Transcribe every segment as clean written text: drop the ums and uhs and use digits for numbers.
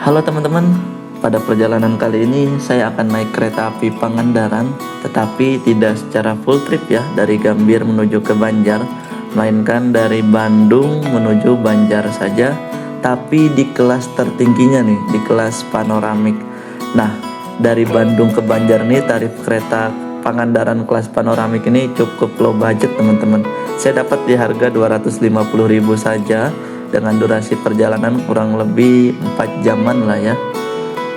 Halo teman-teman, pada perjalanan kali ini saya akan naik kereta api Pangandaran, tetapi tidak secara full trip ya, dari Gambir menuju ke Banjar, melainkan dari Bandung menuju Banjar saja, tapi di kelas tertingginya nih, di kelas panoramik. Nah, dari Bandung ke Banjar nih tarif kereta Pangandaran kelas panoramik ini cukup low budget teman-teman. Saya dapat di harga 250.000 saja, dengan durasi perjalanan kurang lebih 4 jaman lah ya.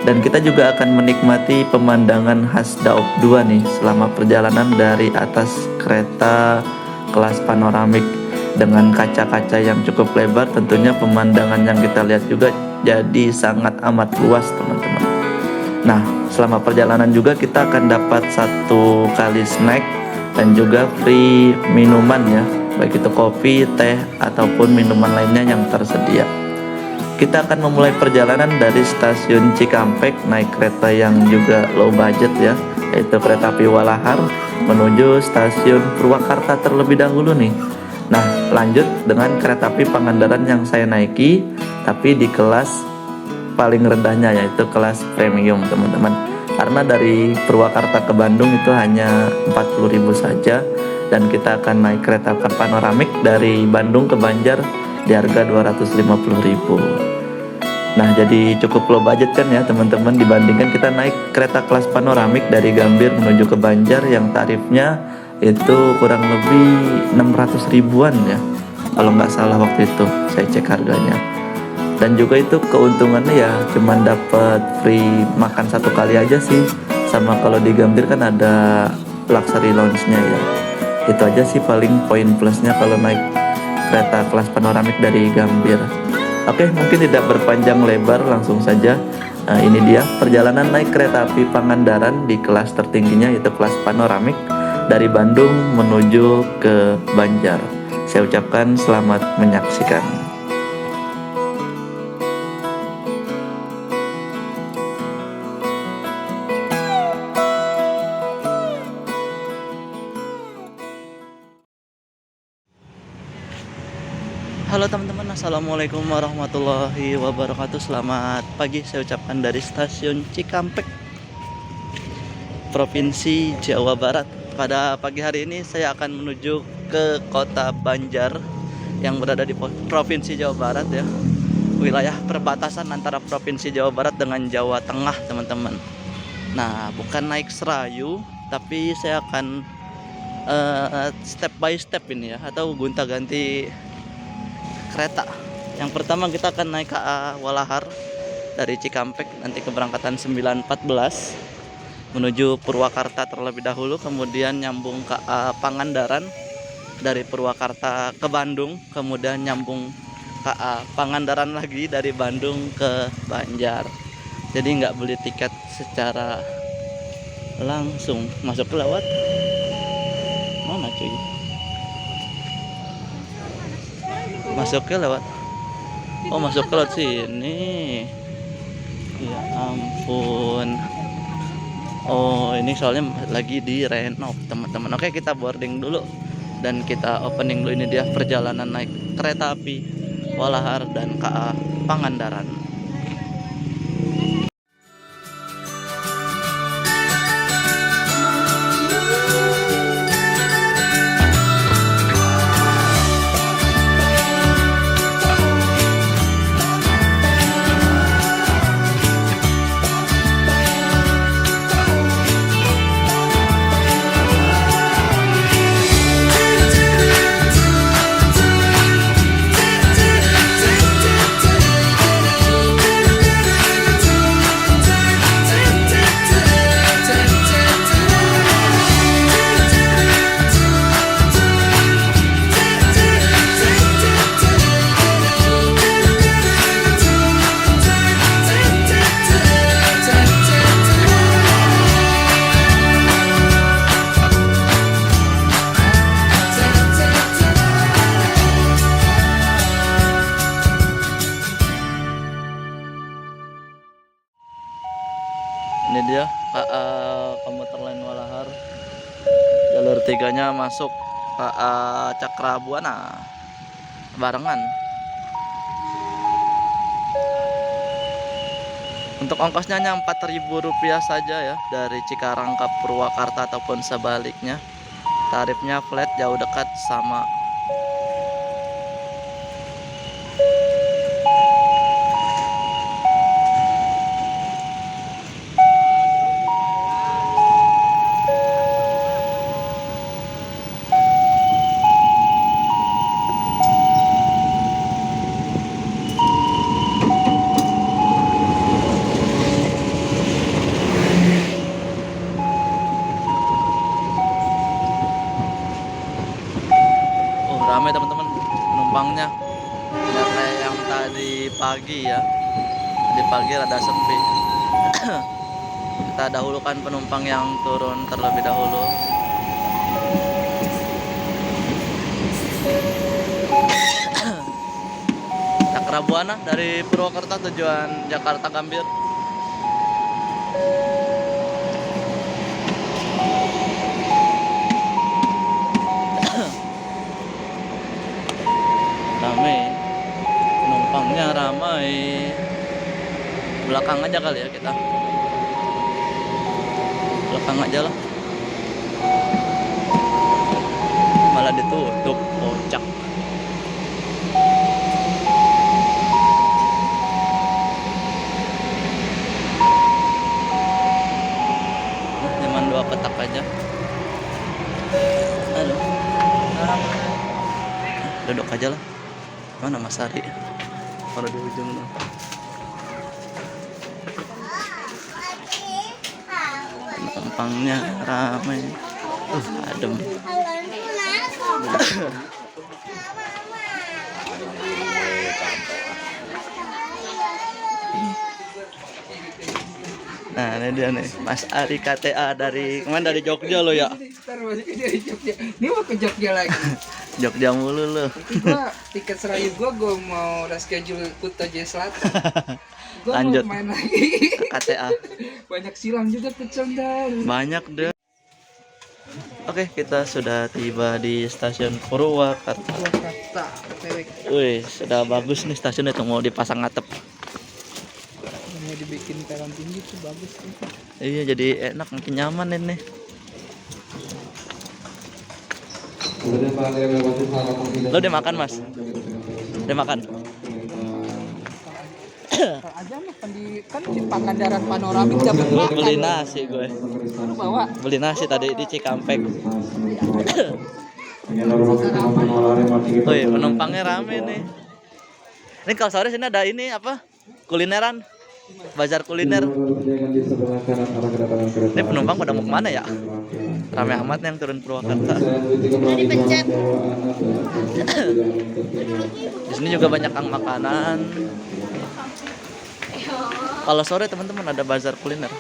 Dan kita juga akan menikmati pemandangan khas Daop 2 nih selama perjalanan dari atas kereta kelas panoramik. Dengan kaca-kaca yang cukup lebar, tentunya pemandangan yang kita lihat juga jadi sangat amat luas teman-teman. Nah, selama perjalanan juga kita akan dapat 1 kali snack dan juga free minuman ya, baik itu kopi, teh, ataupun minuman lainnya yang tersedia. Kita akan memulai perjalanan dari stasiun Cikampek, naik kereta yang juga low budget ya, yaitu kereta api Walahar menuju stasiun Purwakarta terlebih dahulu nih. Nah, lanjut dengan kereta api Pangandaran yang saya naiki, tapi di kelas paling rendahnya, yaitu kelas premium teman-teman. Karena dari Purwakarta ke Bandung itu hanya 40.000 saja, dan kita akan naik kereta panoramik dari Bandung ke Banjar di harga 250.000. Nah, jadi cukup low budget kan ya teman-teman, dibandingkan kita naik kereta kelas panoramik dari Gambir menuju ke Banjar yang tarifnya itu kurang lebih 600 ribuan ya, kalau nggak salah waktu itu saya cek harganya. Dan juga itu keuntungannya ya cuman dapat free makan 1 kali aja sih, sama kalau di Gambir kan ada luxury lounge-nya ya. Itu aja sih paling poin plusnya kalau naik kereta kelas panoramik dari Gambir. Oke, mungkin tidak berpanjang lebar, langsung saja. Nah, ini dia perjalanan naik kereta api Pangandaran di kelas tertingginya, yaitu kelas panoramik dari Bandung menuju ke Banjar. Saya ucapkan selamat menyaksikan. Halo teman-teman, assalamualaikum warahmatullahi wabarakatuh. Selamat pagi saya ucapkan dari stasiun Cikampek, Provinsi Jawa Barat. Pada pagi hari ini saya akan menuju ke kota Banjar yang berada di Provinsi Jawa Barat ya, wilayah perbatasan antara Provinsi Jawa Barat dengan Jawa Tengah teman-teman. Nah, bukan naik serayu, tapi saya akan step by step ini ya, atau gonta-ganti kereta. Yang pertama kita akan naik KA Walahar dari Cikampek, nanti keberangkatan 9.14 menuju Purwakarta terlebih dahulu, kemudian nyambung KA Pangandaran dari Purwakarta ke Bandung, kemudian nyambung KA Pangandaran lagi dari Bandung ke Banjar. Jadi nggak beli tiket secara langsung, masuk ke lewat mana cuy? Masuknya lewat, oh masuk ke lewat sini. Ya ampun. Oh, ini soalnya lagi di renov teman-teman. Oke, kita boarding dulu dan kita opening dulu. Ini dia perjalanan naik kereta api Walahar dan KA Pangandaran. Ini dia KA komuter lain Walahar, jalur 3-nya masuk KA Cakrabuana barengan. Untuk ongkosnya hanya Rp4.000 saja ya, dari Cikarang ke Purwakarta ataupun sebaliknya. Tarifnya flat, jauh dekat sama. Ramai teman-teman penumpangnya, nggak kayak yang tadi pagi ya. Tadi pagi rada sepi. Kita dahulukan penumpang yang turun terlebih dahulu. Cakrabuana dari Purwakarta tujuan Jakarta Gambir. Ramai, penumpangnya ramai. Belakang aja kali ya kita. Belakang aja lah. Malah ditutup, kocak. Cuman 2 petak aja. Aduh. Duduk aja lah. Mana Mas Ari? Kalau di ujung tuh. Penumpangnya ramai. Adem. Nah, ini dia nih, Mas Ari KTA dari kemana, dari Jogja lo ya? Dari Jogja. Ini mau ke Jogja lagi. Jogja mulu lo. Gua tiket serayu gua mau reschedule Kuta Jaya Selatan. Gua Lanjut. mau main lagi. KTA. Banyak silang juga pecondal. Banyak deh. Oke, kita sudah tiba di stasiun Purwakarta. Purwakarta. Wih, sudah bagus nih stasiun itu, mau dipasang atap. Mau dibikin peron tinggi tuh bagus tuh. Iya, jadi enak, makin nyaman ini. Lo udah makan, Mas? Udah makan? Aja mah kan di Pangandaran Panoramik dapat makan. Beli nasi gue. Lu bawa. Beli nasi tadi di Cikampek. Wih, penumpangnya rame nih. Ini kalau sore sini ada ini apa? Kulineran. Bazar kuliner. Ini penumpang pada mau kemana ya? Rame amat yang turun Purwakarta. Di sini juga banyak kang makanan. Kalau sore teman-teman ada bazar kuliner.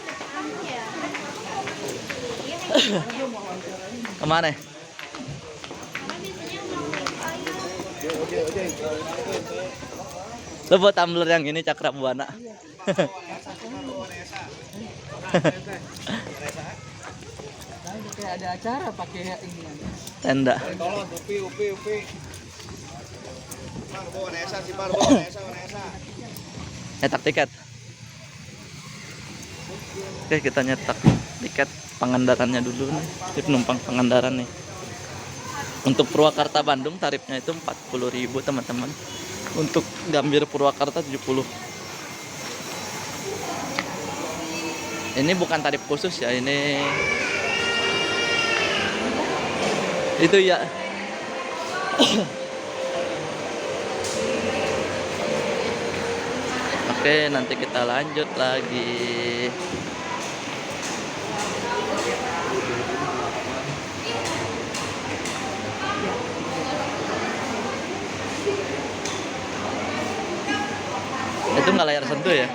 Kemana? Lo buat tumbler yang ini Cakrabuana. Kayak ada acara pakai ini. Tenda. Nyetak tiket. Oke, kita nyetak tiket Pangandarannya dulu nih. Ini penumpang Pangandaran nih. Untuk Purwakarta Bandung tarifnya itu 40.000 teman-teman. Untuk Gambir Purwakarta 70. Ini bukan tarif khusus ya, ini itu ya. Oke, nanti kita lanjut lagi. Itu nggak layar sentuh ya?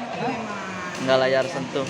Nggak layar sentuh.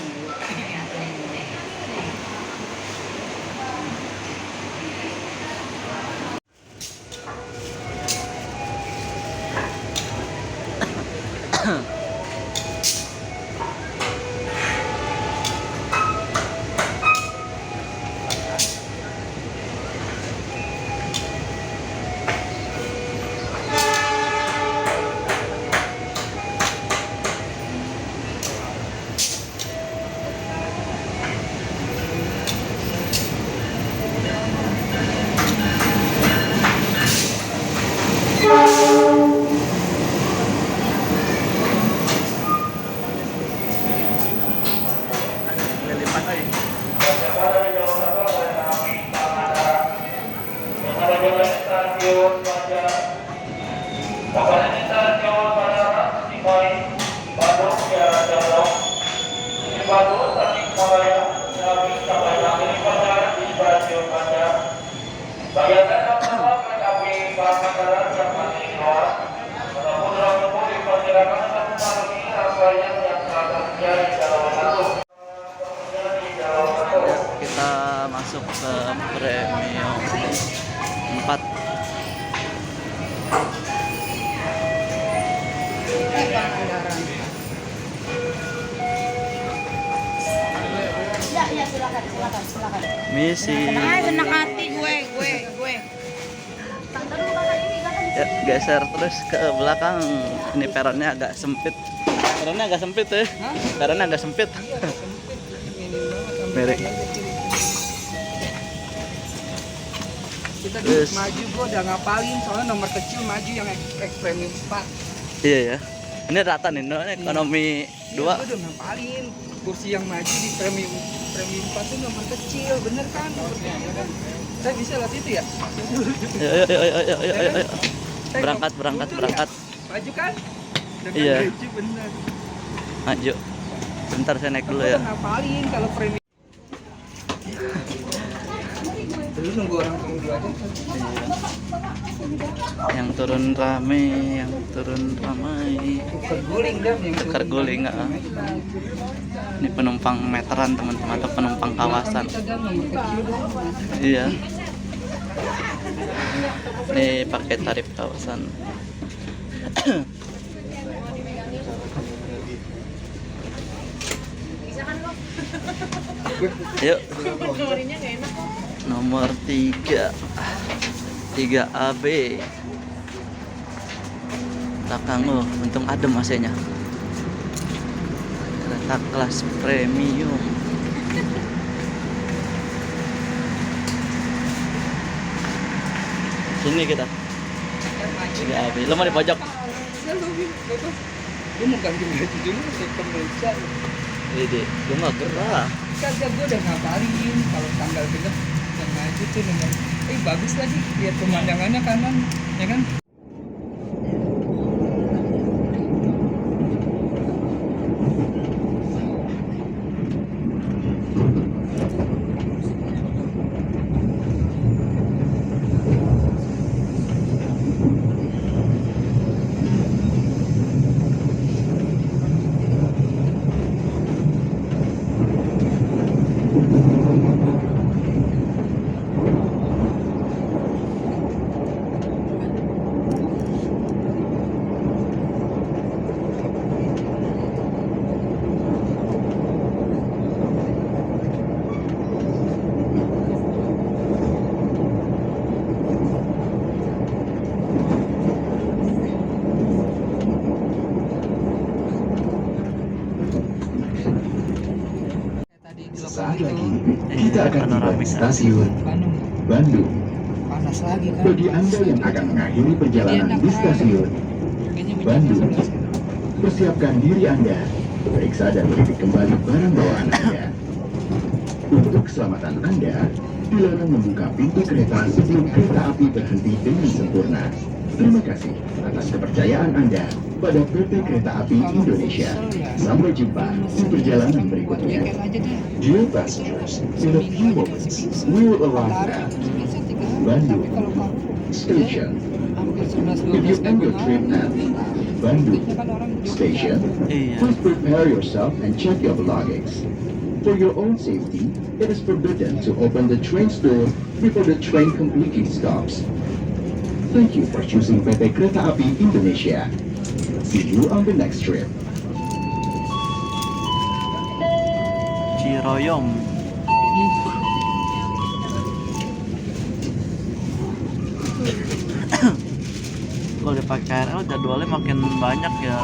Premium 4. Ya, silakan. Misi. Senang hati gue. Ya, geser terus ke belakang. Ini peronnya agak sempit. Peronnya agak sempit ya. Peronnya agak sempit. Merek. Kita Yes. maju gua udah ngapalin soalnya nomor kecil maju yang X Premium 4. Iya ya. Ini rata nih, ekonomi 2. Gua udah ngapalin kursi yang maju di Premium 4 itu nomor kecil, bener kan? Nomornya, ya kan? Saya bisa lihat itu ya? Ayo. Saya Berangkat. mundur ya? Maju kan? Dengan Iya. maju bener. Maju. Bentar saya naik dulu Gua ya. udah ngapalin kalau Premium. Dulu nunggu orang turun dulu aja. Yang turun ramai. Tukar guling dah yang Tukar turun. guling, Ini penumpang meteran teman-teman, atau penumpang kawasan. Kita dan nomor kecil doang. Iya. Ini pakai tarif kawasan. Yuk. Nomor 3 3AB. Belakang untung adem AC-nya. Kereta kelas premium. Sini kita. 3AB. Lo mau di pojok? Gue mau ganti baju dulu ke pemirsa. Ide, gue mah gerah. Kagak, gue udah ngapalin kalau tanggal genep yang maju tuh nomor. Bagus lagi lihat pemandangannya kanan, ya kan? Saat lagi kita akan tiba di stasiun Bandung Bandung. panas lagi kan? Bagi Anda yang akan mengakhiri perjalanan di stasiun Kayaknya Bandung, persiapkan diri Anda, periksa dan teliti kembali barang bawaan Anda. Untuk keselamatan Anda, dilarang membuka pintu kereta sebelum kereta api berhenti dengan sempurna. Terima kasih atas kepercayaan Anda pada PT Kereta Api Indonesia. Sampai jumpa di perjalanan berikutnya. Weekend aja deh. Dear passengers, in a few moments, we will arrive Tarik at bisa 3 hari. Bandung Tapi kalau Station. hampir 11 If you 12 end your trip at Bandung kan orang Jogja. Station, Iya. please prepare yourself and check your belongings. For your own safety, it is forbidden to open the train's door before the train completely stops. Thank you for choosing PT Kereta Api Indonesia. See you on the next trip. Ciroyom. Kalau dipakai KRL jadwalnya makin banyak ya.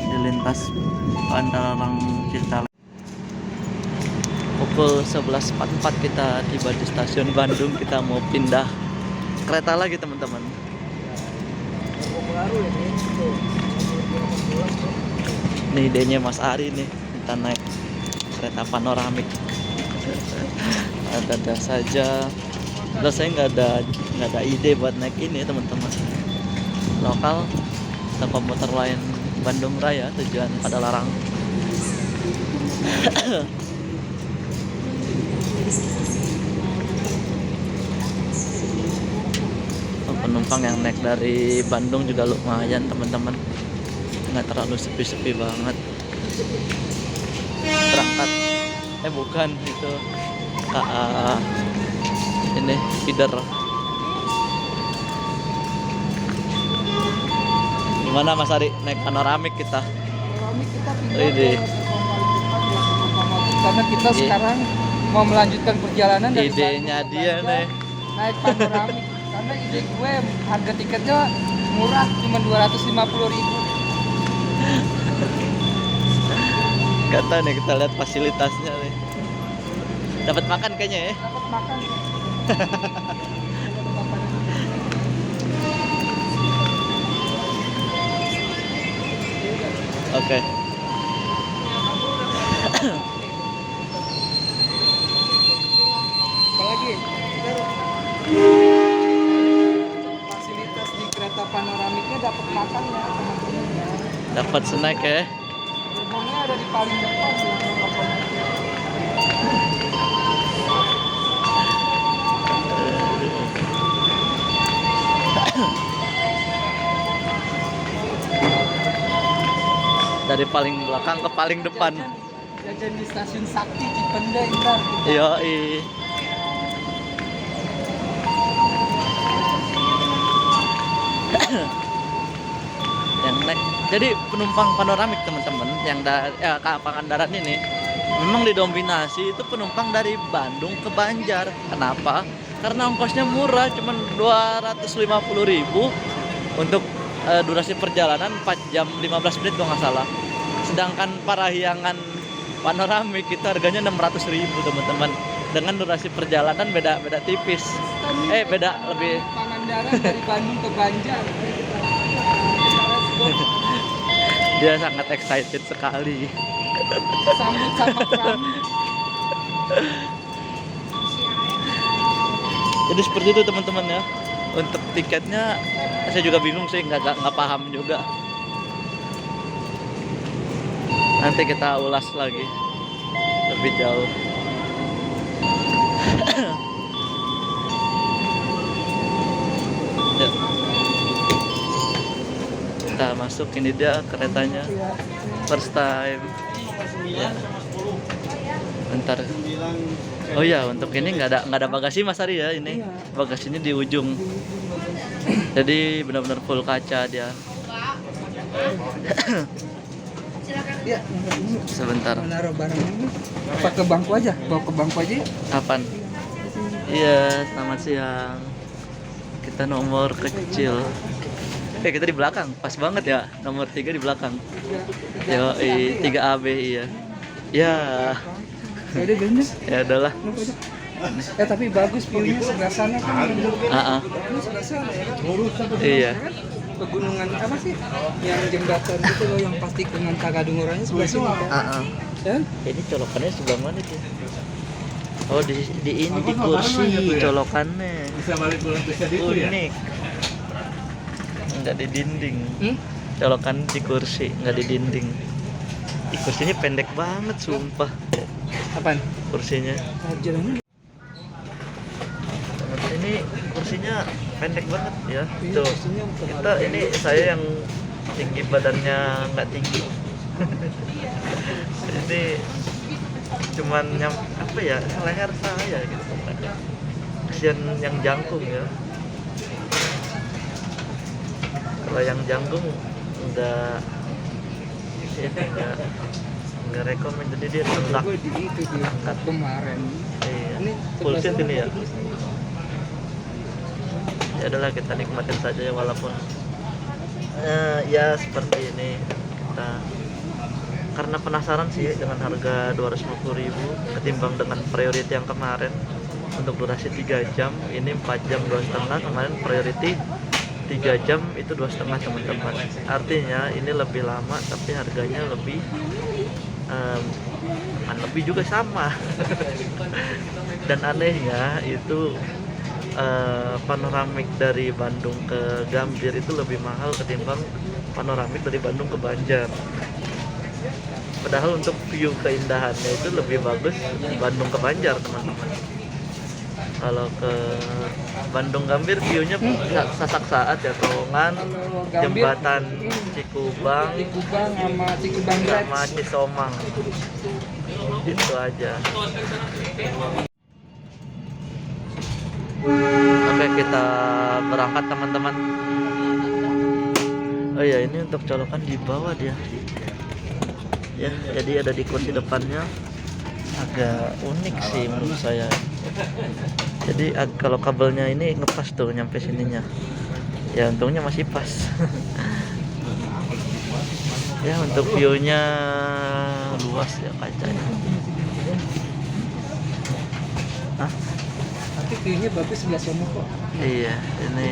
Di lintas Pandalarang Citarum. Pukul 11.44 kita tiba di stasiun Bandung. Kita mau pindah kereta lagi teman-teman. Ini idenya Mas Ari nih, kita naik kereta panoramik. Ada saja. Terus saya nggak ada ide buat naik ini teman-teman. Lokal atau komuter lain Bandung Raya tujuan Padalarang. Penumpang yang naik dari Bandung juga lumayan teman-teman, nggak terlalu sepi-sepi banget. Berangkat Bukan itu. Ini feeder. Gimana Mas Ari naik panoramik kita? Panoramik kita pindah Ini. ke karena kita sekarang mau melanjutkan perjalanan dari Idenya Bandung ke dia Banjar, nih. naik panoramik. Karena ide gue harga tiketnya murah, cuma 250.000. Kata nih kita lihat fasilitasnya nih. Dapat makan kayaknya ya. Dapat makan. Oke. Apalagi fasilitas di kereta panoramiknya dapat makannya, teman-teman. Dapat snack ya. Gerbongnya ada di paling depan sih. Dari paling belakang ke paling depan. Jajan di stasiun Sakti Cipende ntar. Yoi. Yang naik. Jadi penumpang panoramik teman-teman yang Pangandaran ini memang didominasi itu penumpang dari Bandung ke Banjar. Kenapa? Karena ongkosnya murah, cuma 250.000 untuk durasi perjalanan 4 jam 15 menit kalau nggak salah. Sedangkan Parahyangan panoramik itu harganya 600.000 teman-teman. Dengan durasi perjalanan beda tipis. Beda lebih. Pangandaran dari Bandung ke Banjar. Dia sangat excited sekali. Sambut sama perahu. Jadi seperti itu teman-teman ya. Untuk tiketnya saya juga bingung sih, nggak paham juga. Nanti kita ulas lagi lebih jauh. Ya. Kita masuk, ini dia keretanya. First time. Ya. Bentar. Oh iya, untuk ini nggak ada bagasi Mas Ari ya ini. Bagasinya di ujung. Jadi benar-benar full kaca dia. Ya, Sebentar. menaruh barang ini. Apa ke bangku aja? Bawa ke bangku aja ya? Kapan? Iya, selamat siang. Kita nomor kecil. Kita di belakang, pas banget ya. Nomor 3 di belakang. Yo, 3AB iya. Ya. Ya udah bener. Ya udahlah. Tapi bagus view-nya sebelah sana kan. Ini sebelah sana ya. Iya. Pegunungan apa sih? Yang jembatan itu loh yang pasti dengan Tagadungoranya sebelah sini kan. Kan? Ini colokannya sebelah mana sih? Oh di ini di kursi colokannya. Bisa balik pulang ke situ ya? Unik. Enggak di dinding. Hmm? Colokan di kursi, enggak di dinding. Di kursinya pendek banget sumpah. Apaan? Kursinya. Jalannya. Ini kursinya pendek banget ya. Iya, Tuh. kursinya Kita ini saya yang tinggi badannya nggak tinggi. Ini cuman yang apa ya, leher saya gitu. Kasian yang jangkung ya. Kalau yang jangkung udah ini nggak rekomen, jadi dia tengah. Gue di itu di kemarin. Iya. Ini Full sebelah seat sana ini ya. bagus. Ya adalah kita nikmatin saja ya, walaupun ya seperti ini kita karena penasaran sih dengan harga 250.000 ketimbang dengan priority yang kemarin untuk durasi 3 jam, ini 4 jam 2,5, kemarin priority 3 jam itu 2,5 teman-teman. Artinya ini lebih lama tapi harganya lebih lebih juga sama. Dan anehnya itu panoramik dari Bandung ke Gambir itu lebih mahal ketimbang panoramik dari Bandung ke Banjar. Padahal untuk view keindahannya itu lebih bagus Bandung ke Banjar teman-teman. Kalau ke Bandung Gambir viewnya sasak saat ya, terowongan, jembatan Cikubang Cikubang sama Cikubang sama Cisomang. Itu aja. Oke, kita berangkat teman-teman. Oh iya, ini untuk colokan di bawah dia. Ya, jadi ada di kursi depannya. Agak unik sih menurut saya. Jadi kalau kabelnya ini ngepas tuh nyampe sininya. Ya untungnya masih pas. Ya untuk view-nya luas ya kacanya. Hah? Tapi view-nya bagus sebelah sana kok. Iya, ini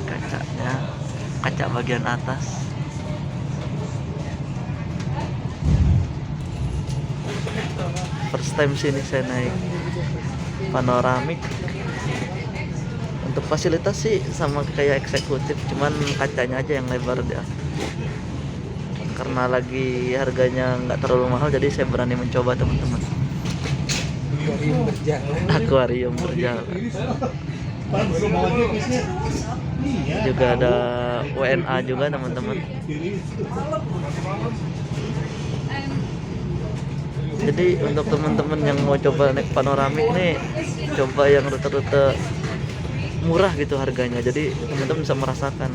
kacanya, kaca bagian atas. First time sini saya naik panoramik. Untuk fasilitas sih sama kayak eksekutif, cuman kacanya aja yang lebar dia. Karena lagi harganya nggak terlalu mahal, jadi saya berani mencoba teman-teman. Akuarium berjalan. Akuarium berjalan. Juga ada WNA juga teman-teman. Jadi untuk teman-teman yang mau coba naik panoramik nih, coba yang rute-rute murah gitu harganya. Jadi teman-teman bisa merasakan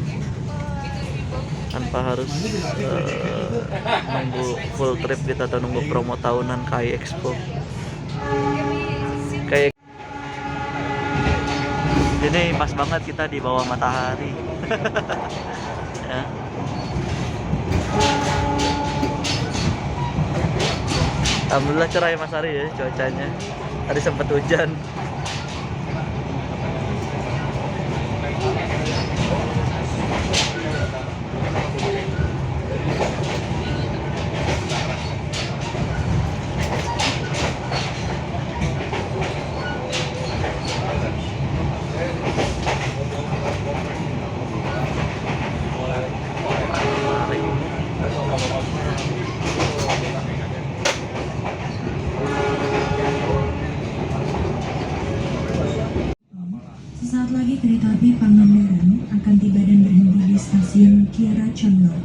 tanpa harus nunggu full trip gitu atau nunggu promo tahunan KAI Expo. Kayak ini pas banget kita di bawah matahari. Ya. Alhamdulillah cerah ya Mas Ari ya cuacanya. Tadi sempat hujan. Sesaat lagi kereta api Pangandaran akan tiba dan berhenti di stasiun Kiara Condong.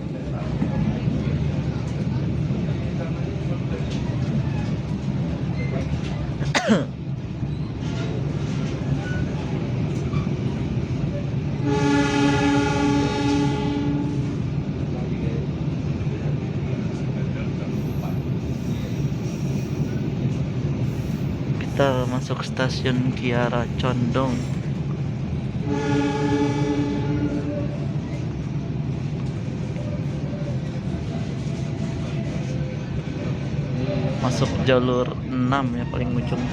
Kita masuk stasiun Kiara Condong. Masuk jalur 6 ya paling ujung.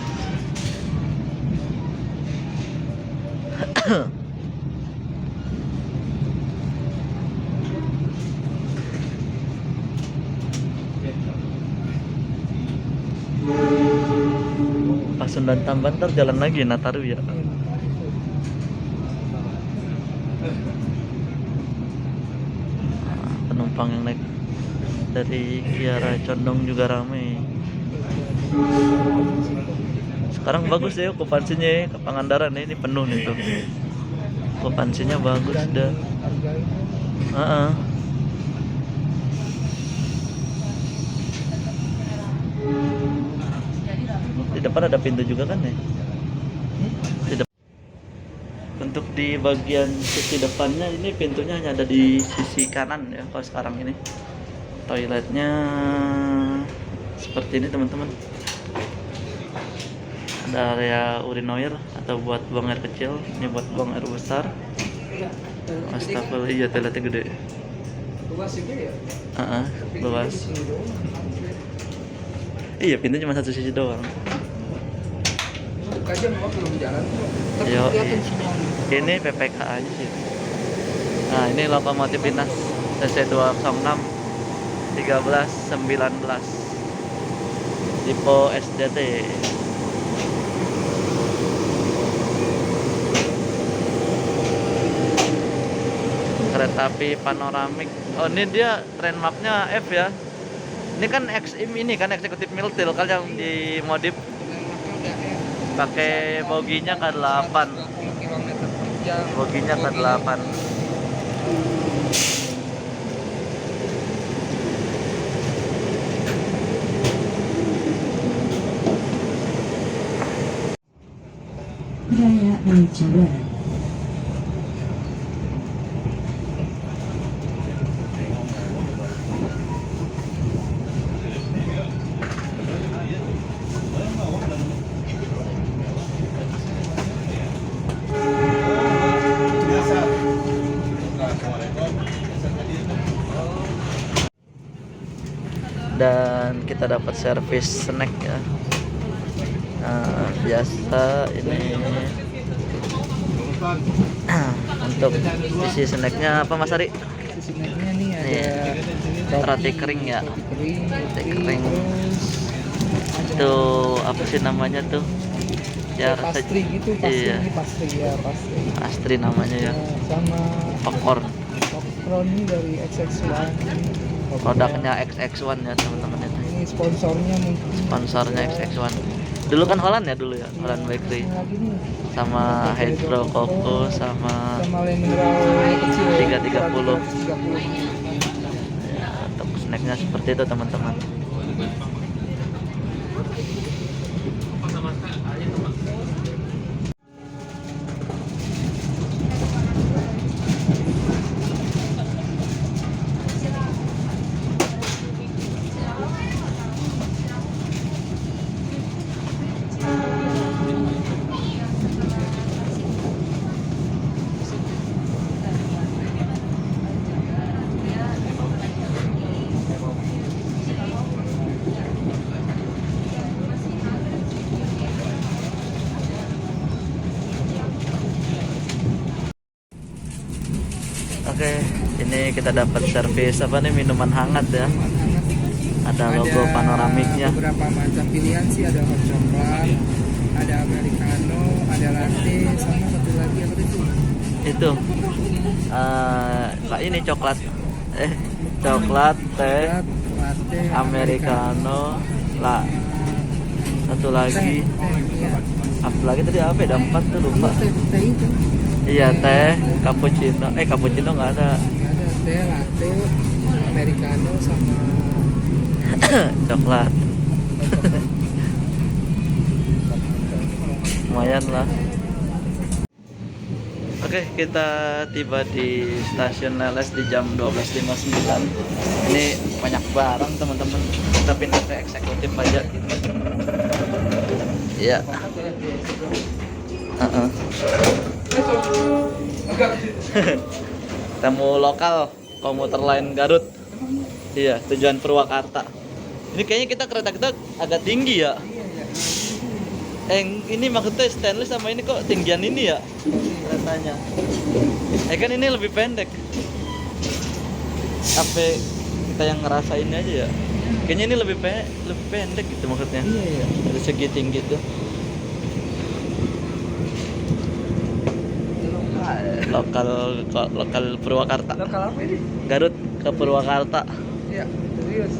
Pasundan Tamban ntar jalan lagi Nataru ya. Penumpang yang naik dari Kiara Condong juga ramai. Sekarang bagus ya okupansinya ya, ke Pangandaran ya, ini penuh nih tuh. Okupansinya bagus dah. Di depan ada pintu juga kan ya? Di depan. Untuk di bagian sisi depannya ini pintunya hanya ada di sisi kanan ya kalau sekarang ini. Toiletnya seperti ini teman-teman. Ada area urinoir atau buat buang air kecil, ini buat buang air besar. Astagfirullah, iya toiletnya gede. Luas juga ya? Luas. Iya, pintu cuma satu sisi doang. Buka aja mau belum jalan. Tapi Yo, kelihatan sinyal. ini PPK aja sih. Nah, ini lokomotif dinas CC206 1319 tipe SDT. Kereta api panoramik. Oh, ini dia tren mapnya F ya. Ini kan XIM ini kan eksekutif Miltil kan yang dimodif pakai boginya K8. Kilometer per jam. Boginya K8. Jawa Barat. Dan kita dapat servis snack ya. Nah, biasa ini untuk isi snacknya apa Mas Ari? Snacknya nih ada Roti kering ya. roti kering. terus Itu apa sih namanya tuh? Ya rasa pastry gitu, pastry iya, ini pastry ya, pastry. pastry namanya ya. Sama Popcorn. popcorn ini dari XX1. Produknya XX1 ya teman-teman itu. Ini sponsornya mungkin. Sponsornya XX1. Dulu kan Holland ya dulu ya, Holland Bakery. Ini lagi nih. Sama Hydro Coco sama Sama mineral kecil 330. 330. Ya, untuk snacknya seperti itu teman-teman. Oke, ini kita dapat servis apa nih, minuman hangat ya. Ada logo panoramiknya. Beberapa macam pilihan sih, ada hot coklat, ada americano, ada latte, sama satu lagi apa itu? Itu Pak ini coklat coklat teh Latte, americano lah, satu lagi iya. apa lagi tadi, apa ya, ada 4 tuh lupa. Teh itu. Iya, teh cappuccino nggak ada. Ada teh, latte, americano sama Coklat. Lumayan lah. Oke, kita tiba di stasiun Leles di jam 12.59. Ini banyak barang teman-teman. Kita pindah ke eksekutif aja. Iya. Tamu lokal komuter lain Garut. Iya, tujuan Purwakarta. Ini kayaknya kereta kita agak tinggi ya. Ini maksudnya stainless sama ini kok tinggian ini ya keretanya. Kan ini lebih pendek. Apa kita yang ngerasain aja ya? Kayaknya ini lebih pendek gitu maksudnya. iya. Dari segi tinggi tuh. Lokal Purwakarta. Lokal apa ini? Garut ke Purwakarta. Iya, serius.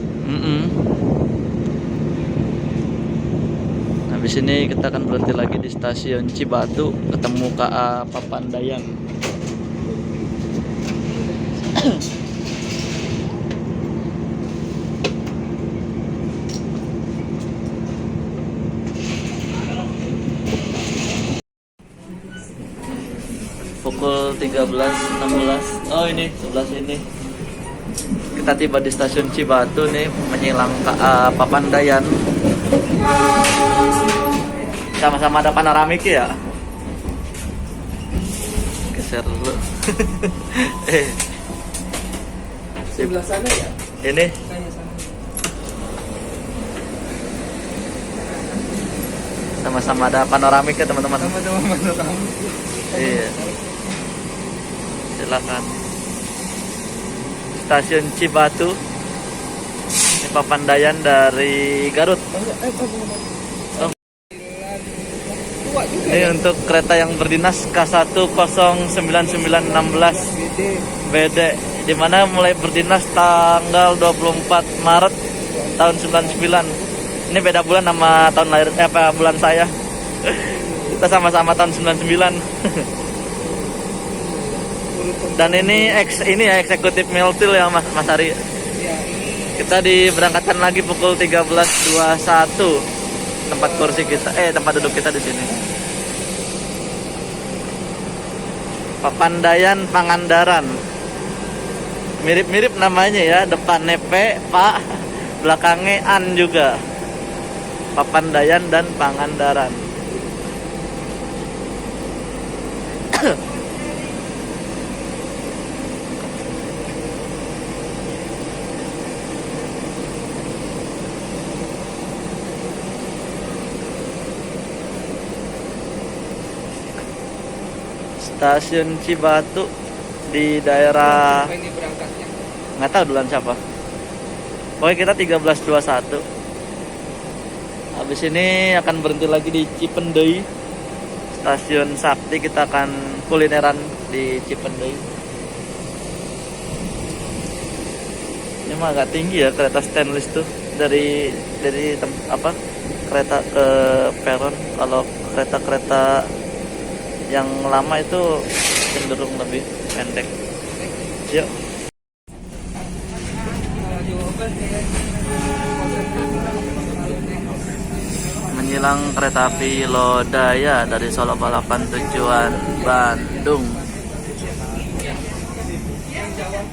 Habis ini kita akan berhenti lagi di stasiun Cibatu, ketemu KA Papandayan. Pukul 13.16. Oh ini sebelah sini. Kita tiba di stasiun Cibatu nih, menyilang KA Papandayan. Sama-sama ada panoramik ya. Geser dulu. Sebelah sana ya? Ini Saya sana. sama-sama ada panoramik ya teman-teman. Sama-sama panoramik. Iya. Silakan. Stasiun Cibatu. Ini Papandayan dari Garut. Tua juga. Ini untuk kereta yang berdinas K1099916 BD, di mana mulai berdinas tanggal 24 Maret tahun 99. Ini beda bulan sama tahun lahir bulan saya. Kita sama-sama tahun 99. Dan ini eksekutif Meltil ya Mas Ari. Ya, ini Kita diberangkatkan lagi pukul 13.21. Tempat kursi kita tempat duduk kita di sini. Papandayan Pangandaran. Mirip-mirip namanya ya, depannya P, Pak, belakangnya An juga. Papandayan dan Pangandaran. Stasiun Cibatu di daerah Apa ini berangkatnya? nggak tahu duluan siapa. Pokoknya kita 13.21. Habis ini akan berhenti lagi di Cipendei. Stasiun Sakti, kita akan kulineran di Cipendei. Ini mah agak tinggi ya kereta stainless tuh dari kereta ke peron. Kalau kereta-kereta yang lama itu cenderung lebih pendek. Yuk. Menyilang kereta api Lodaya dari Solo Balapan tujuan Bandung.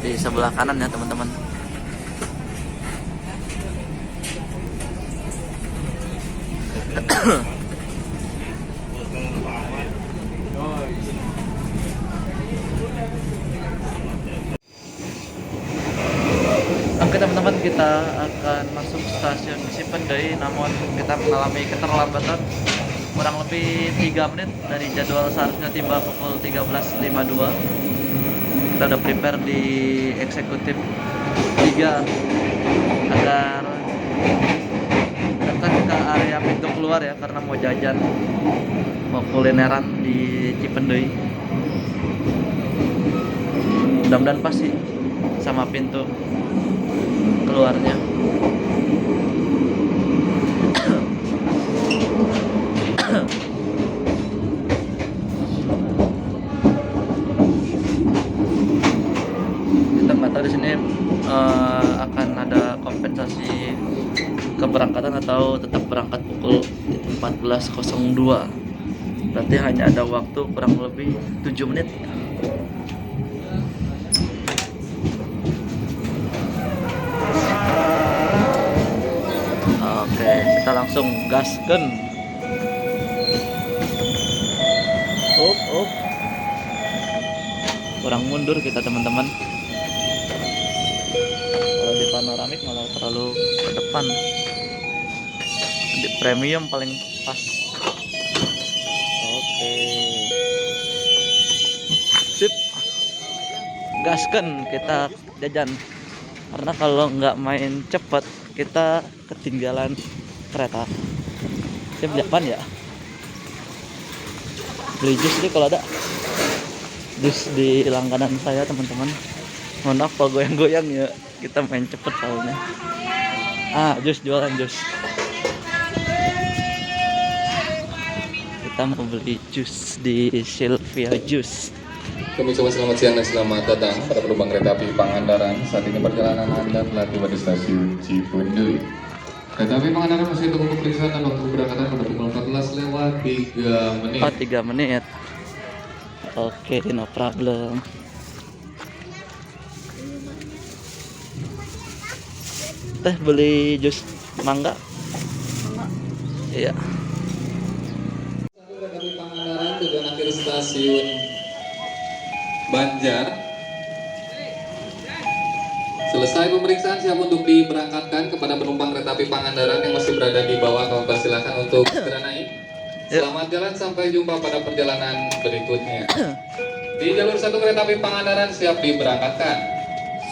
Di sebelah kanan ya teman-teman. Oke teman-teman, kita akan masuk stasiun Cipendei, namun kita mengalami keterlambatan kurang lebih 3 menit dari jadwal seharusnya tiba pukul 13.52. Kita udah prepare di eksekutif 3 agar dekat ke area pintu keluar ya, karena mau jajan, mau kulineran di Cipendei. Mudah-mudahan pasti sama pintu keluarnya. Kita nggak tahu di sini akan ada kompensasi keberangkatan atau tetap berangkat pukul 14.02. Berarti hanya ada waktu kurang lebih 7 menit. Oke, kita langsung gaskan. Up. Kurang mundur kita teman-teman. Kalau di panoramik malah terlalu ke depan. Di premium paling pas. Oke. Sip. Gaskan, kita jajan. Karena kalau nggak main cepat kita ketinggalan kereta. Saya beli apaan ya? Beli jus nih kalau ada. Jus di langganan saya teman-teman. Mohon maaf kalau goyang-goyang ya. Kita main cepet soalnya. Jus, jualan jus. Kita mau beli jus di Sylvia Jus. Kami ucapkan selamat siang dan selamat datang pada penumpang kereta api Pangandaran. Saat ini perjalanan Anda telah tiba di stasiun Cipendei. Kereta api Pangandaran masih tunggu pemeriksaan dan waktu keberangkatan pada pukul 14.03 menit. 3 menit. Oke, no problem. Teh beli jus mangga? Iya. Kereta api Pangandaran tujuan akhir stasiun Banjar. Selesai pemeriksaan, siap untuk diberangkatkan. Kepada penumpang kereta api Pangandaran yang masih berada di bawah, kami persilakan untuk segera naik. Selamat jalan, sampai jumpa pada perjalanan berikutnya. Di jalur 1 kereta api Pangandaran siap diberangkatkan.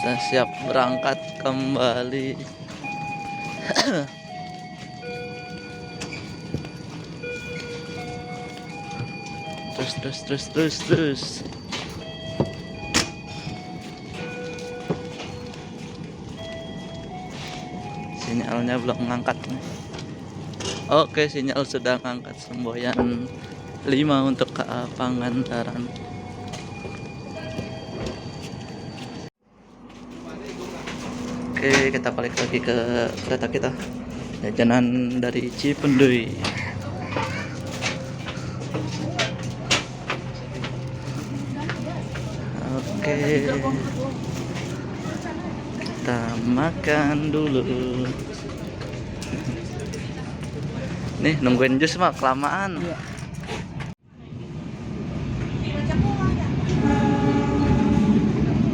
Saya siap berangkat kembali. Terus. Sinyalnya belum ngangkat nih. Oke, sinyal sudah ngangkat. Semboyan 5 untuk ke Pangandaran. Oke, kita balik lagi ke kereta kita. Jajanan dari Cipendei. Oke, kita makan dulu. Nih nungguin jus mah kelamaan.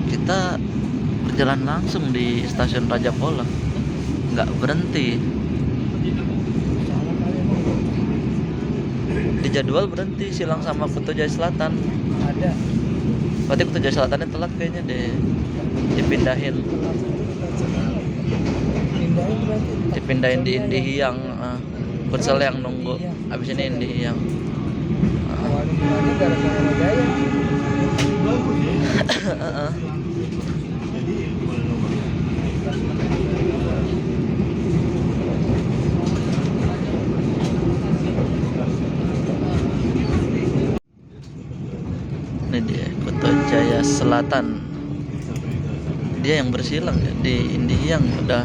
Kita berjalan langsung di stasiun Raja Pola, nggak berhenti. Di jadwal berhenti Silang sama Kuto Jaya Selatan. Ada. Berarti Kuto Jaya Selatannya telat kayaknya deh. Dipindahin Pindahin berarti. di Indihiyang. Kursel yang nunggu. Abis ini Indihiyang. Awalnya mulanya gara-gara Rajaya. Ini dia Kuto Jaya Selatan. Dia yang bersilang ya di Indihiyang, udah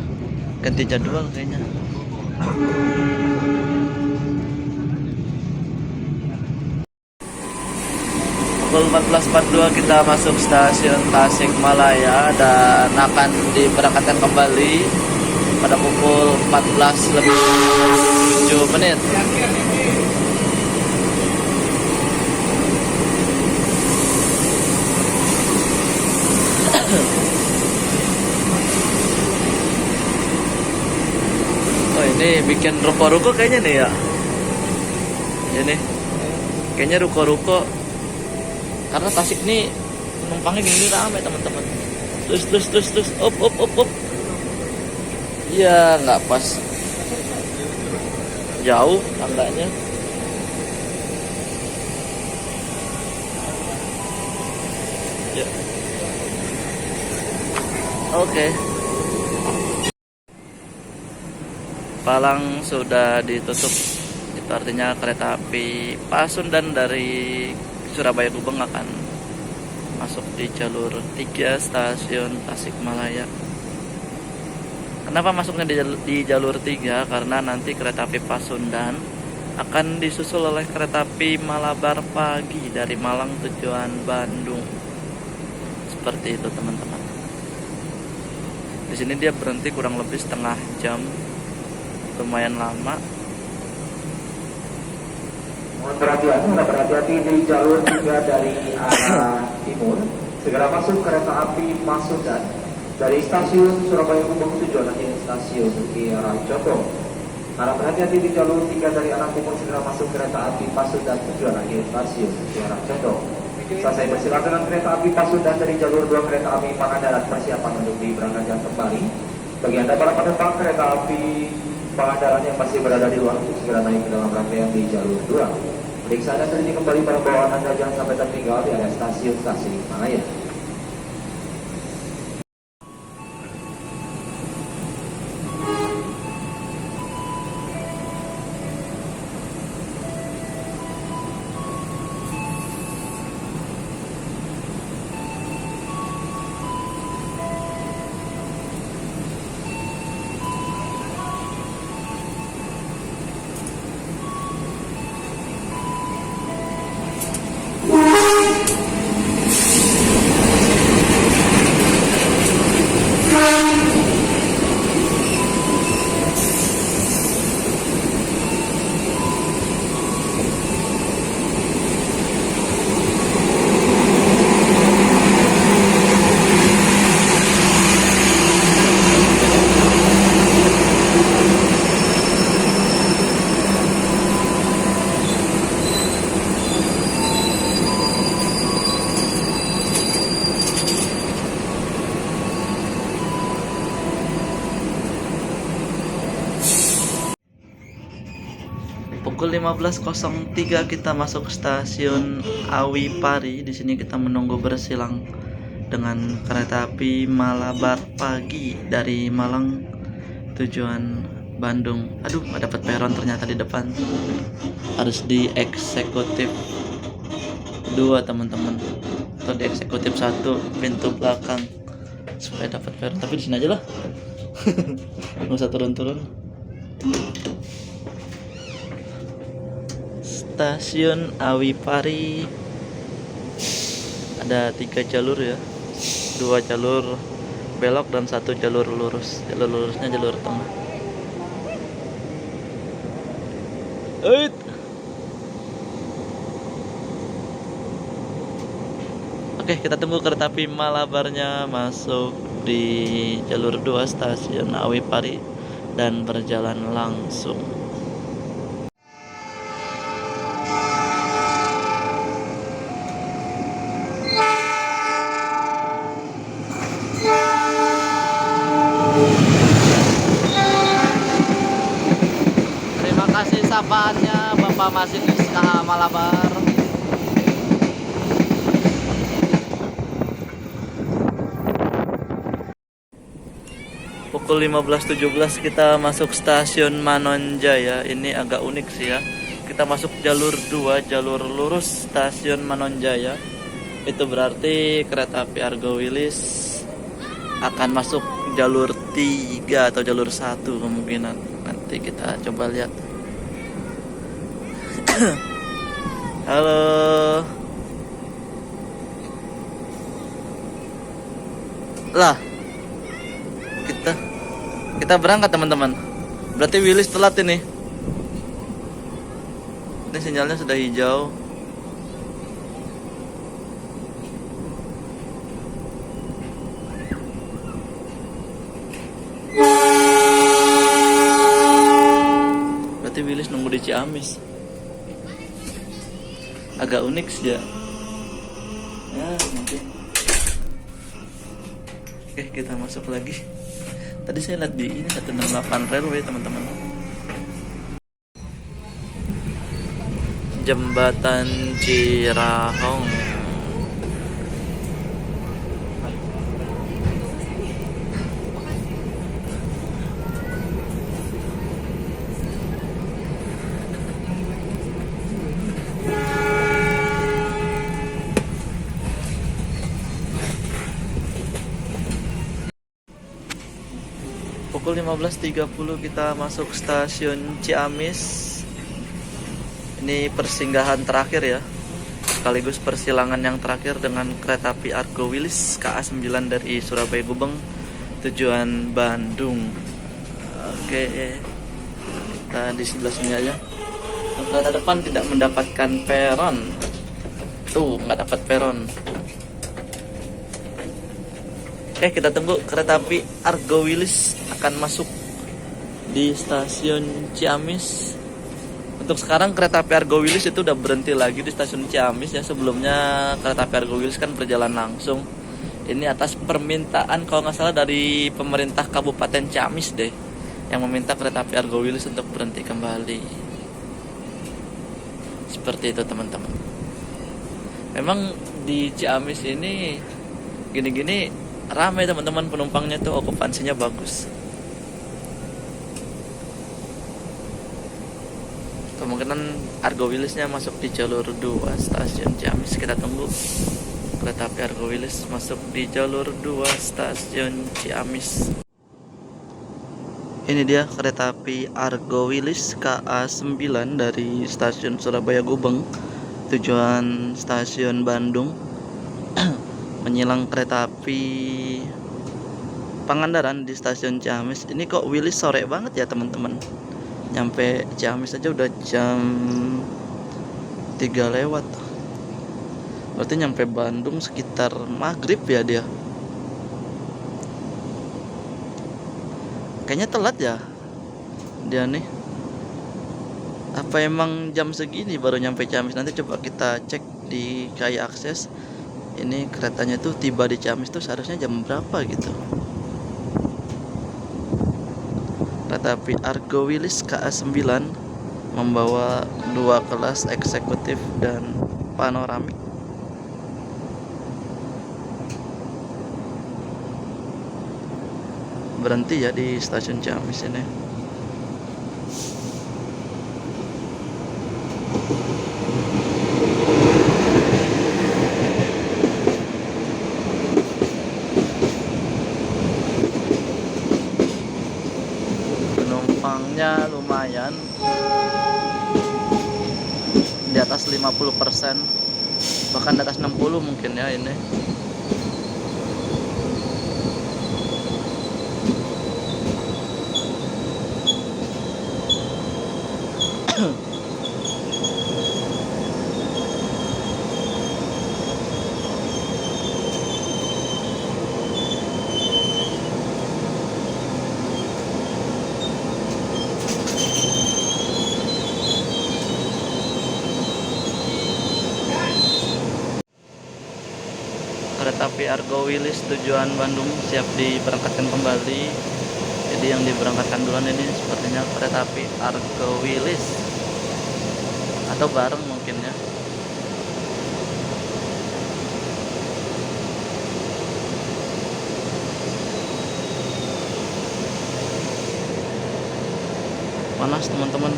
ganti jadwal kayaknya. Pukul 14.42 kita masuk stasiun Tasikmalaya dan akan diberangkatkan kembali pada pukul 14:07. Oh ini bikin ruko-ruko kayaknya nih ya. Ini kayaknya ruko-ruko. Karena Tasik nih penumpangnya gini rame teman-teman. Terus up. Iya nggak pas. Jauh tangganya. Ya. Oke. Palang sudah ditutup. Itu artinya kereta api Pasundan dari Surabaya Gubeng akan masuk di jalur 3 stasiun Tasikmalaya. Kenapa masuknya di jalur 3? Karena nanti kereta api Pasundan akan disusul oleh kereta api Malabar Pagi dari Malang tujuan Bandung. Seperti itu teman-teman. Di sini dia berhenti kurang lebih setengah jam, lumayan lama. Mohon berhati-hati di jalur 3 dari arah timur. Segera masuk kereta api Pasundan dari stasiun Surabaya Gubeng tujuan akhir stasiun Kiara Condong. Harap berhati-hati di jalur 3 dari arah timur. Segera masuk kereta api Pasundan tujuan akhir stasiun Kiara Condong. Saya bersilakan dengan kereta api Pasundan dari jalur 2 kereta api Pangandaran persiapan untuk diberangkatkan kembali. Bagi Anda para penumpang kereta api Pangandaran yang masih berada di luar, segera naik ke dalam rangkaian di jalur 2. Periksa Anda terjadi kembali pada bawaan Anda, jangan sampai tertinggal di area stasiun Tasikmalaya. Pukul 15.03 kita masuk stasiun Awi Pari. Di sini kita menunggu bersilang dengan kereta api Malabar Pagi dari Malang tujuan Bandung. Aduh, nggak dapat peron ternyata di depan. Harus di eksekutif 2 teman-teman, atau di eksekutif 1 pintu belakang supaya dapat peron. Tapi di sini aja lah. Nggak usah turun-turun. Stasiun Awi Pari ada 3 jalur ya. 2 jalur belok dan 1 jalur lurus. Jalur lurusnya jalur tengah. Oke, kita tunggu kereta api Malabarnya masuk di jalur 2 stasiun Awi Pari dan berjalan langsung. Terima kasih sapaannya Bapak Masinis KH Malabar. Pukul 15.17 kita masuk stasiun Manonjaya. Ini agak unik sih ya. Kita masuk jalur 2, jalur lurus stasiun Manonjaya. Itu berarti kereta api Argo Wilis akan masuk jalur 3 atau jalur 1 kemungkinan. Nanti kita coba lihat. Halo. Lah. Kita berangkat teman-teman. Berarti Wilis telat ini. Ini sinyalnya sudah hijau. Berarti Wilis nunggu di Ciamis. Agak unik sih ya. Ya mungkin. Oke, kita masuk lagi. Tadi saya lihat di ini 168 Railway teman-teman. Jembatan Cirahong. Pukul 15.30 kita masuk stasiun Ciamis. Ini persinggahan terakhir ya, sekaligus persilangan yang terakhir dengan kereta api Argo Wilis KA9 dari Surabaya Gubeng tujuan Bandung. Oke, kita di sebelah sini aja. Kereta depan tidak mendapatkan peron. Tuh, nggak dapat peron. Oke, kita tunggu kereta api Argo Wilis akan masuk di stasiun Ciamis. Untuk sekarang kereta api Argo Wilis itu udah berhenti lagi di stasiun Ciamis ya. Sebelumnya kereta api Argo Wilis kan berjalan langsung. Ini atas permintaan kalau nggak salah dari pemerintah Kabupaten Ciamis deh, yang meminta kereta api Argo Wilis untuk berhenti kembali. Seperti itu teman-teman. Memang di Ciamis ini gini-gini ramai teman-teman, penumpangnya tuh okupansinya bagus. Kemungkinan Argo Wilisnya masuk di jalur 2 stasiun Ciamis. Kita tunggu kereta api Argo Wilis masuk di jalur 2 stasiun Ciamis. Ini dia kereta api Argo Wilis KA9 dari stasiun Surabaya Gubeng tujuan stasiun Bandung. Menyilang kereta api Pangandaran di stasiun Ciamis. Ini kok Wilis sore banget ya teman-teman. Nyampe Ciamis aja udah jam 3 lewat. Berarti nyampe Bandung sekitar maghrib ya dia. Kayaknya telat ya dia nih. Apa emang jam segini baru nyampe Ciamis? Nanti coba kita cek di KAI Akses. Ini keretanya tuh tiba di Ciamis tuh seharusnya jam berapa gitu. Kereta api Argo Wilis KA9 membawa 2 kelas eksekutif dan panoramik. Berhenti ya di stasiun Ciamis ini. Penumpangnya lumayan, di atas 50%, bahkan di atas 60 mungkin ya ini. api Argo Wilis tujuan Bandung siap diberangkatkan kembali. Jadi yang diberangkatkan duluan ini sepertinya kereta api Argo Wilis atau bareng mungkin ya. Panas teman-teman.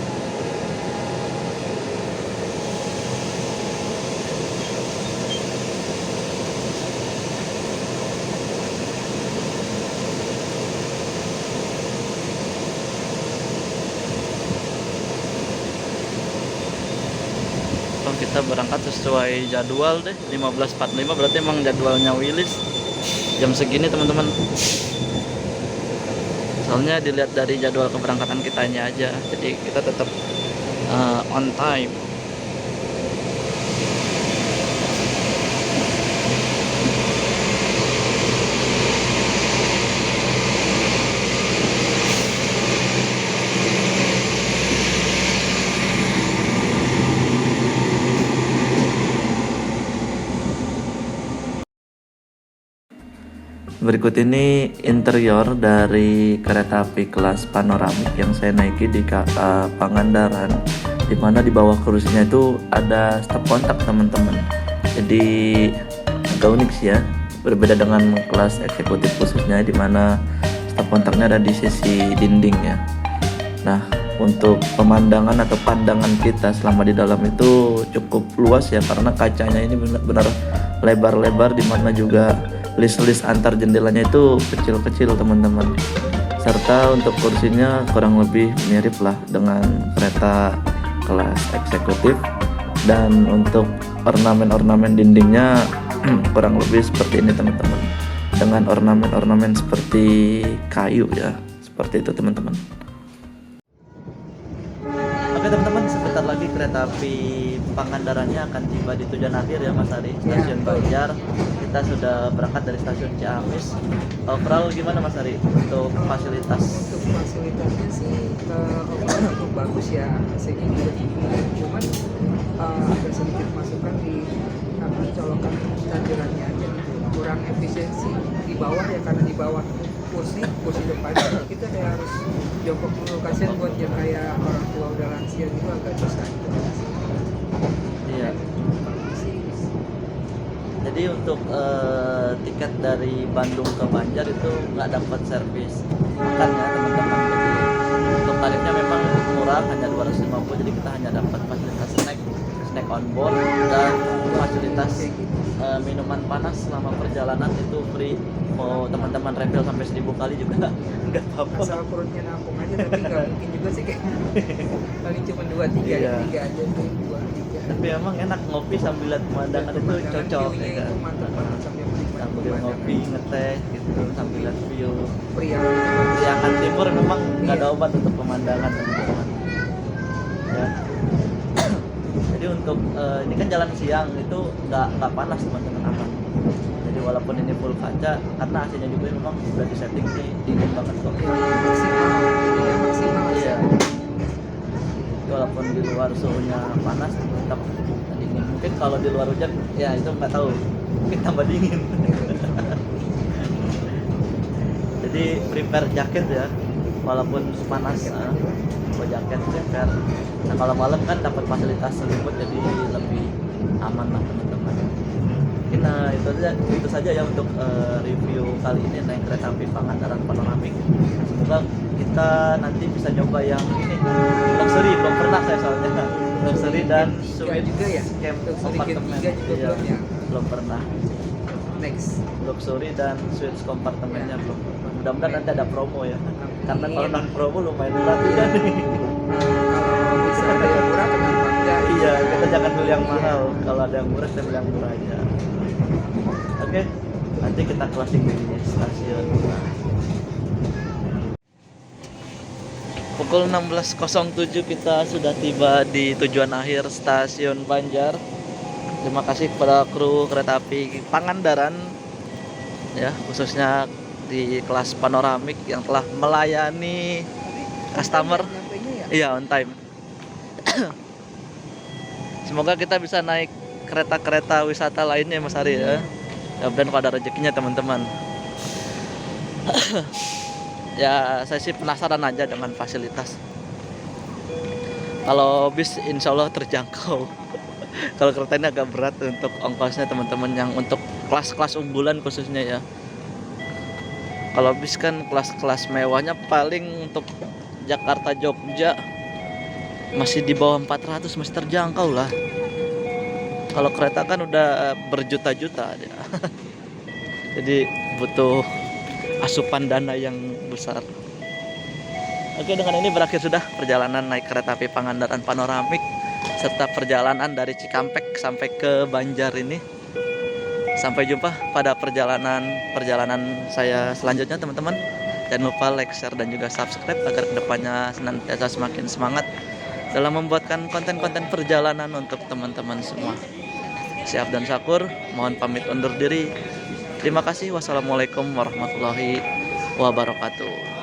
Kita berangkat sesuai jadwal deh 15.45 berarti emang jadwalnya Wilis jam segini teman-teman. Soalnya dilihat dari jadwal keberangkatan kitanya aja, jadi kita tetap on time. Berikut ini interior dari kereta api kelas panoramik yang saya naiki di KA Pangandaran, dimana di bawah kursinya itu ada stop kontak teman-teman. Jadi agak unik sih ya, berbeda dengan kelas eksekutif khususnya dimana stop kontaknya ada di sisi dinding ya. Nah, untuk pemandangan atau pandangan kita selama di dalam itu cukup luas ya, karena kacanya ini benar-benar lebar-lebar, dimana juga list-list antar jendelanya itu kecil-kecil teman-teman. Serta untuk kursinya kurang lebih mirip lah dengan kereta kelas eksekutif, dan untuk ornamen-ornamen dindingnya kurang lebih seperti ini teman-teman, dengan ornamen-ornamen seperti kayu ya, seperti itu teman-teman. Oke teman-teman, sebentar lagi kereta api Pangandarannya akan tiba di tujuan akhir ya Mas Ari, stasiun Banjar. Kita sudah berangkat dari stasiun Ciamis. Overall gimana Mas Ari untuk fasilitas? Untuk fasilitasnya sih overall cukup bagus ya, AC-nya juga tinggi, cuman ada sedikit masukan di colokan chargerannya aja gitu, kurang efisiensi di bawah ya, karena di bawah kursi depan kita kayak harus jongkok dulu, kasihan buat yang kayak orang tua udah lansia gitu, agak susah gitu. Iya. Jadi untuk tiket dari Bandung ke Banjar itu nggak dapat servis makan ya teman-teman. Jadi untuk tarifnya memang murah, hanya 250, jadi kita hanya dapat fasilitas snack on board dan fasilitas minuman panas selama perjalanan itu free. Mau teman-teman refill sampai 1000 kali juga nggak apa-apa. Asal perutnya nampung aja, tapi nggak mungkin juga sih kayak paling cuma 2-3 Iya. ya, 3 aja tuh 2-3. Tapi emang enak ngopi sambil lihat pemandangan itu cocok ya kan. Mantap banget sambil menikmati Sambil pemandangan. ngopi, ngeteh gitu, sambil lihat view. Pria Priangan Timur memang nggak ada obat untuk pemandangan teman-teman. Ya. Jadi untuk ini kan jalan siang itu nggak panas teman-teman, aman. Jadi walaupun ini full kaca, karena AC-nya juga memang sudah disetting sih dingin banget kok. maksimal Iya. Jadi walaupun di luar suhunya panas tetap dingin. Mungkin kalau di luar hujan ya itu nggak tahu, mungkin tambah dingin. Jadi prepare jaket ya, walaupun panas bawa jaket prepare. Nah kalau malam kan dapat fasilitas selimut, jadi lebih aman lah teman-teman. Mungkin itu saja ya untuk review kali ini naik kereta api Pangandaran panoramik. Semoga kita nanti bisa nyoba yang ini luxury, belum pernah saya soalnya. Luxury dan suite juga ya? camp Luxury kompartemen. Gate 3 juga Iya, belum ya? belum pernah. next. Luxury dan suite kompartemennya belum pernah. Mudah-mudahan nanti ada promo ya. Karena kalau non promo lumayan berat juga nih. Kalau bisa ada yang murah kenapa enggak? Iya, kita jangan beli yang mahal. Kalau ada yang murah, kita beli yang murah aja. Oke, nanti kita closing di stasiun. Pukul 16.07 kita sudah tiba di tujuan akhir stasiun Banjar. Terima kasih kepada kru kereta api Pangandaran ya, khususnya di kelas panoramik yang telah melayani customer. Iya, on time. Semoga kita bisa naik kereta-kereta wisata lainnya Mas Ari ya. Mudah-mudahan kalau ada rezekinya teman-teman. Ya saya sih penasaran aja dengan fasilitas. Kalau bis insya Allah terjangkau. Kalau kereta ini agak berat untuk ongkosnya teman-teman, yang untuk kelas-kelas unggulan khususnya ya. Kalau bis kan kelas-kelas mewahnya paling untuk Jakarta Jogja masih di bawah 400, masih terjangkau lah. Kalau kereta kan udah berjuta-juta dia. Jadi butuh asupan dana yang besar. Oke, dengan ini berakhir sudah perjalanan naik kereta api Pangandaran panoramik serta perjalanan dari Cikampek sampai ke Banjar ini. Sampai jumpa pada perjalanan saya selanjutnya teman-teman. Jangan lupa like, share, dan juga subscribe agar kedepannya senantiasa semakin semangat dalam membuatkan konten-konten perjalanan untuk teman-teman semua. Siap dan Syakur, mohon pamit undur diri. Terima kasih. Wassalamualaikum warahmatullahi wabarakatuh.